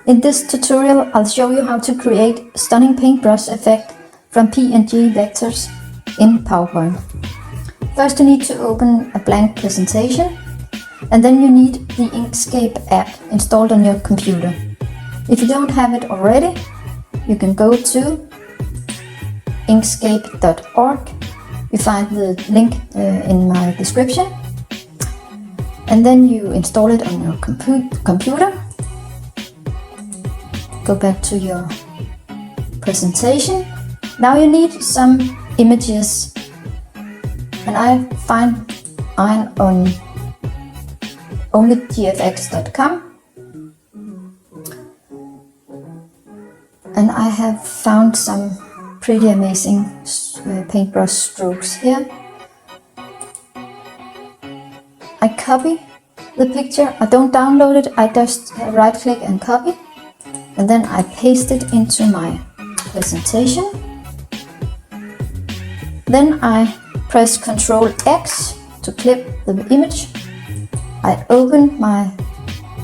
In this tutorial, I'll show you how to create a stunning paintbrush effect from PNG vectors in PowerPoint. First, you need to open a blank presentation, and then you need the Inkscape app installed on your computer. If you don't have it already, you can go to inkscape.org. You find the link in my description, and then you install it on your computer. Go back to your presentation. Now you need some images, and I find mine on onlygfx.com, and I have found some pretty amazing paintbrush strokes here. I copy the picture. I don't download it, I just right click and copy, and then I paste it into my presentation. Then I press Ctrl X to clip the image. I open my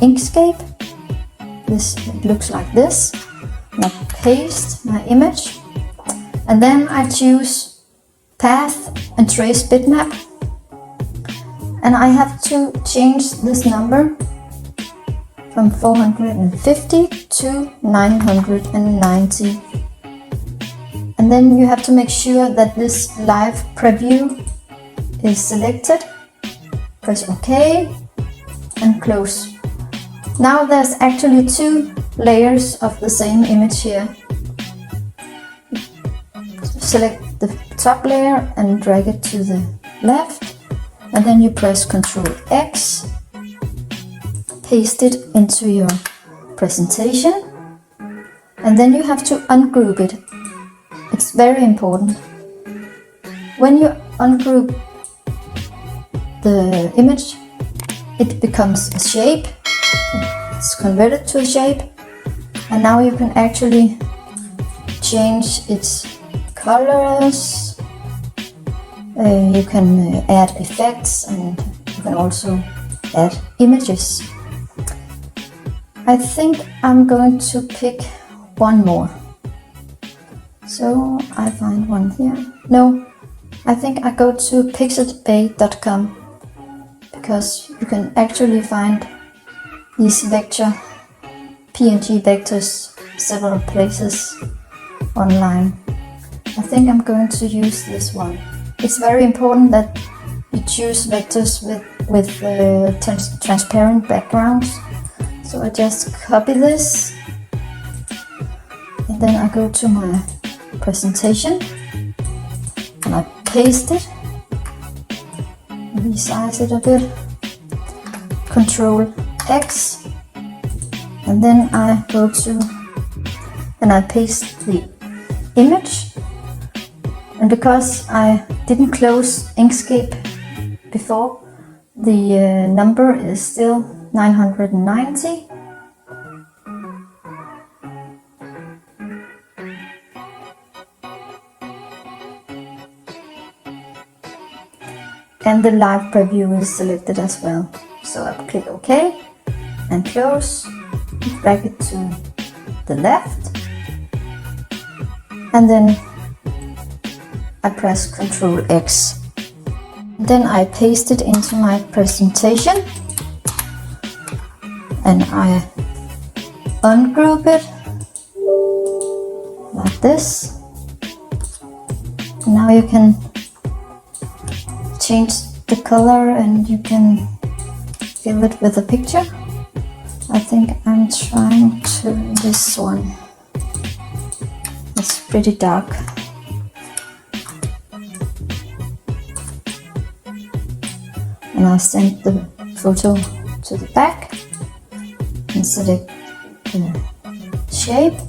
Inkscape. This looks like this. And I paste my image, and then I choose Path and Trace Bitmap, and I have to change this number from 450 to 990. And then you have to make sure that this live preview is selected. Press OK and close. Now there's actually two layers of the same image here. Select the top layer and drag it to the left, and then you press Ctrl X, paste it into your presentation, and then you have to ungroup it. It's very important. When you ungroup the image, it becomes a shape. It's converted to a shape, and now you can actually change its colors. You can add effects, and you can also add images. I think I'm going to pick one more. So I find one here. No, I think I go to pixelbay.com, because you can actually find these PNG vectors several places online. I think I'm going to use this one. It's very important that you choose vectors with transparent backgrounds. So I just copy this, and then I go to my presentation and I paste it, resize it a bit, Ctrl X, and then I go to and I paste the image. And because I didn't close Inkscape before, the number is still 990. And the live preview is selected as well. So I click OK and close, drag it to the left, and then I press Ctrl X. Then I paste it into my presentation, and I ungroup it like this. Now you can change the color, and you can fill it with a picture. I think I'm trying to this one. It's pretty dark. And I'll send the photo to the back and select the shape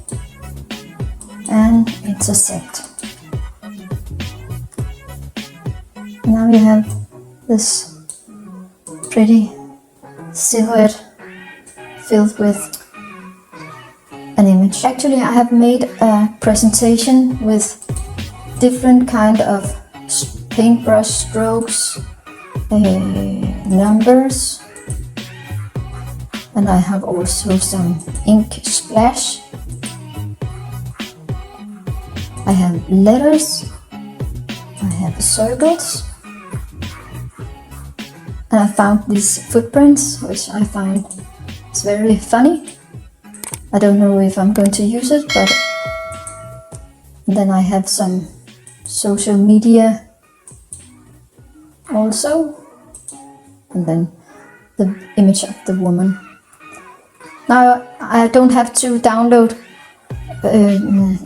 and intersect. Now you have this pretty silhouette filled with an image. Actually, I have made a presentation with different kind of paintbrush strokes, numbers, And I have also some ink splash. I have letters. I have circles. And I found these footprints, which I find is very funny. I don't know if I'm going to use it, but then I have some social media also. And then the image of the woman. Now I don't have to download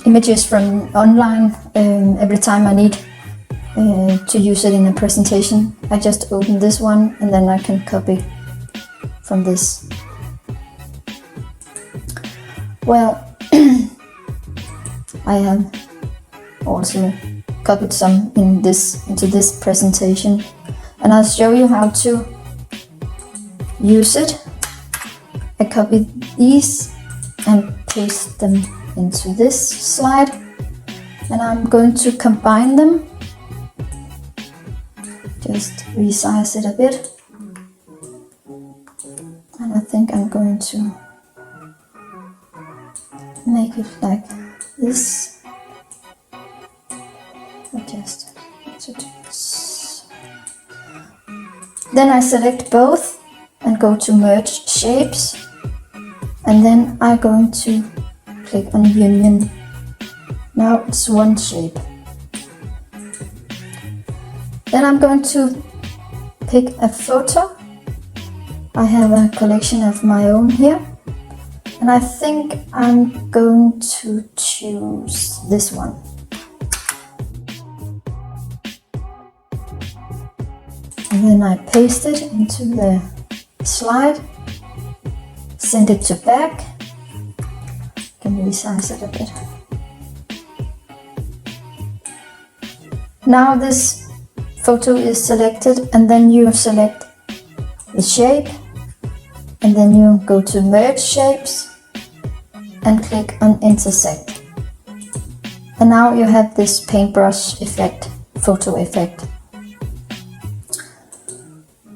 images from online every time I need to use it in a presentation. I just open this one and then I can copy from this. Well, I have also copied some into this presentation, and I'll show you how to use it. I copied these and paste them into this slide, and I'm going to combine them. Just resize it a bit, and I think I'm going to make it like this. I just want to do this. Then I select both and go to merge shapes, and then I'm going to click on union. Now it's one shape. Then I'm going to pick a photo. I have a collection of my own here, and I think I'm going to choose this one. And then I paste it into the slide, send it to back. Can resize it a bit. Now this photo is selected, and then you select the shape, and then you go to merge shapes and click on intersect. And now you have this paintbrush effect, photo effect.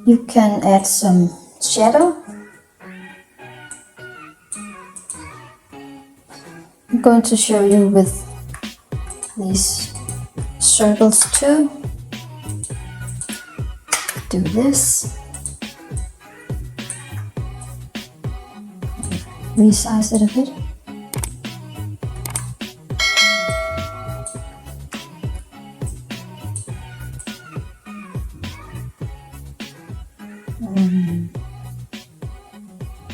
You can add some shadow. I'm going to show you with these circles too. Do this. Resize it a bit.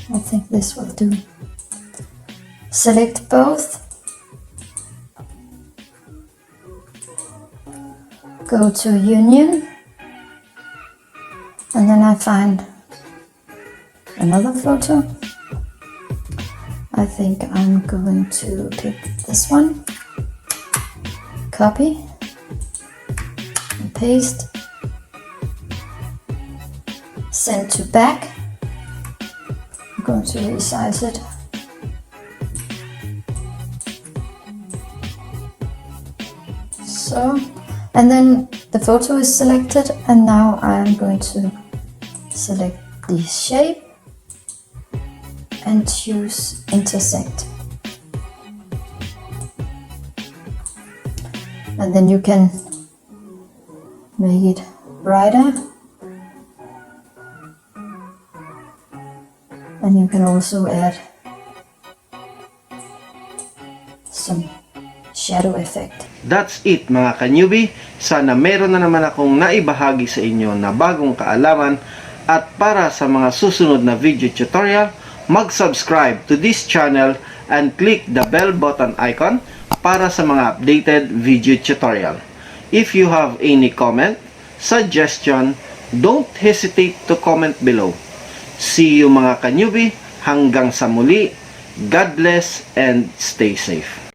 I think this will do. Select both. Go to union. And then I find another photo. I think I'm going to pick this one. Copy. And paste. Send to back. I'm going to resize it. So, and then the photo is selected, and now I'm going to select the shape and choose intersect. And then you can make it brighter. And you can also add some shadow effect. That's it mga ka-newbie. Sana meron na naman akong naibahagi sa inyo na bagong kaalaman, at para sa mga susunod na video tutorial, mag-subscribe to this channel and click the bell button icon para sa mga updated video tutorial. If you have any comment, suggestion, don't hesitate to comment below. See you mga ka-newbie. Hanggang sa muli. God bless and stay safe.